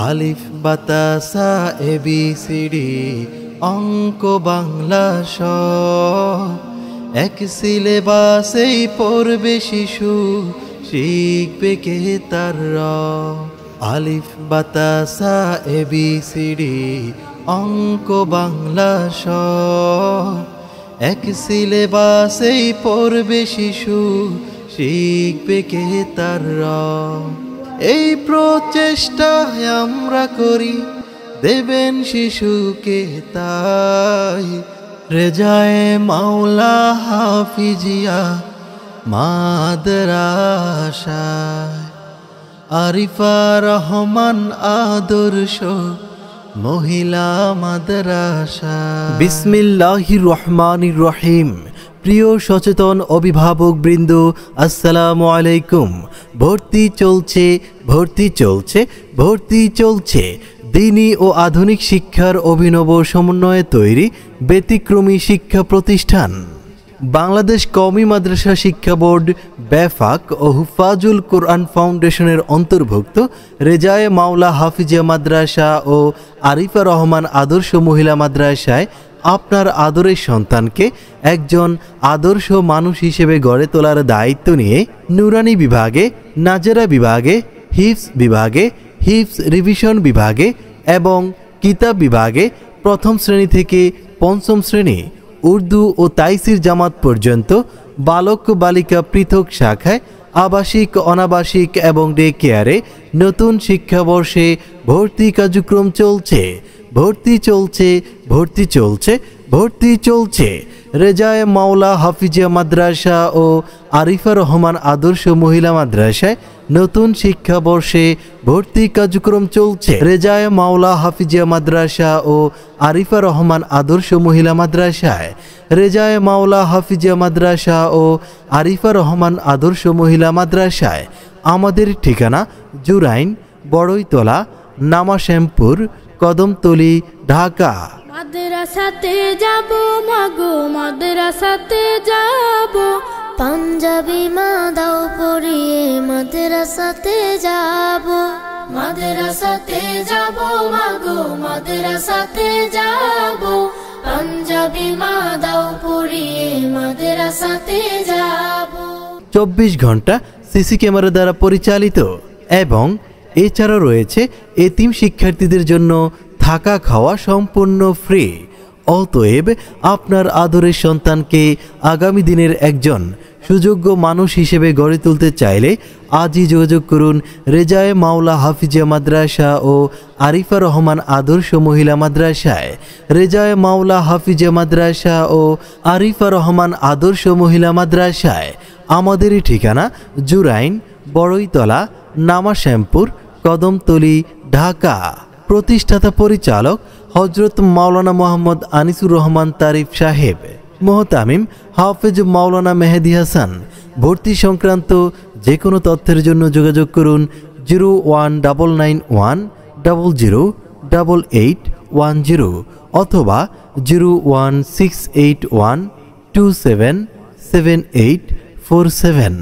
আলিফ বাতাসা এবিসিডি অঙ্ক বাংলা স এক সিলেবাসেই পড়বে শিশু শিখবে কে তার র। আলিফ বাতাসা এবিসিডি অঙ্ক বাংলা স এক সিলেবাসেই পড়বে শিশু শিখবে কে তার র। এই প্রচেষ্টায় আমরা করি দেবেন শিশুকে তাই রেজায়ে মাওলা হাফিজিয়া মাদ্রাসায়। আরিফা রহমান আদর্শ মহিলা মাদ্রাসা। বিসমিল্লাহির রহমানির রহিম। প্রিয় সচেতন অভিভাবক বৃন্দ, আসসালামু আলাইকুম। ভর্তি চলছে ভর্তি চলছে ভর্তি চলছে দ্বীনি ও আধুনিক শিক্ষার অভিনব সমন্বয়ে তৈরি ব্যতিক্রমী শিক্ষা প্রতিষ্ঠান বাংলাদেশ কওমি মাদ্রাসা শিক্ষা বোর্ড বেফাক ও হুফাজুল কোরআন ফাউন্ডেশনের অন্তর্ভুক্ত রেজায়ে মাওলা হাফিজিয়া মাদ্রাসা ও আরিফা রহমান আদর্শ মহিলা মাদ্রাসায় আপনার আদরের সন্তানকে একজন আদর্শ মানুষ হিসেবে গড়ে তোলার দায়িত্ব নিয়ে নুরানি বিভাগে, নাজেরা বিভাগে, হিফজ বিভাগে, হিফজ রিভিশন বিভাগে এবং কিতাব বিভাগে প্রথম শ্রেণী থেকে পঞ্চম শ্রেণী, উর্দু ও তাইসির জামাত পর্যন্ত বালক বালিকা পৃথক শাখায় আবাসিক, অনাবাসিক এবং ডে কেয়ারে নতুন শিক্ষাবর্ষে ভর্তি কার্যক্রম চলছে। ভর্তি চলছে ভর্তি চলছে ভর্তি চলছে রেজায়ে মাওলা হাফিজিয়া মাদ্রাসা ও আরিফা রহমান আদর্শ মহিলা মাদ্রাসায় নতুন শিক্ষাবর্ষে ভর্তি কার্যক্রম চলছে। রেজায়ে মাওলা হাফিজিয়া মাদ্রাসা ও আরিফা রহমান আদর্শ মহিলা মাদ্রাসায় রেজায়ে মাওলা হাফিজিয়া মাদ্রাসা ও আরিফা রহমান আদর্শ মহিলা মাদ্রাসায় আমাদের ঠিকানা জুরাইন, বড়ইতলা, নামাশ্যামপুর, কদমতলী, ঢাকা। মাদ্রাসাতে যাব মাগো মাদ্রাসাতে যাব, পাঞ্জাবি মা দাও পরিয়ে মাদ্রাসাতে যাব। মাদ্রাসাতে যাব মাগো মাদ্রাসাতে যাব, পাঞ্জাবি মা দাও পরিয়ে মাদ্রাসাতে যাব। 24 ঘন্টা সিসি ক্যামেরা দ্বারা পরিচালিত এবং এছাড়াও রয়েছে এতিম শিক্ষার্থীদের জন্য থাকা খাওয়া সম্পূর্ণ ফ্রি। অতএব আপনার আদরের সন্তানকে আগামী দিনের একজন সুযোগ্য মানুষ হিসেবে গড়ে তুলতে চাইলে আজই যোগাযোগ করুন রেজায়ে মাওলা হাফিজিয়া মাদ্রাসা ও আরিফা রহমান আদর্শ মহিলা মাদ্রাসায়। রেজায়ে মাওলা হাফিজিয়া মাদ্রাসা ও আরিফা রহমান আদর্শ মহিলা মাদ্রাসায় আমাদেরই ঠিকানা জুরাইন, বড়ইতলা, নামাশ্যামপুর, কদমতলী, ঢাকা। প্রতিষ্ঠাতা পরিচালক হজরত মাওলানা মোহাম্মদ আনিসুর রহমান তারিফ সাহেব, মোহতামিম হাফেজ মাওলানা মেহেদি হাসান। ভর্তি সংক্রান্ত যে কোনো তথ্যের জন্য যোগাযোগ করুন 01499008810 অথবা 01681277847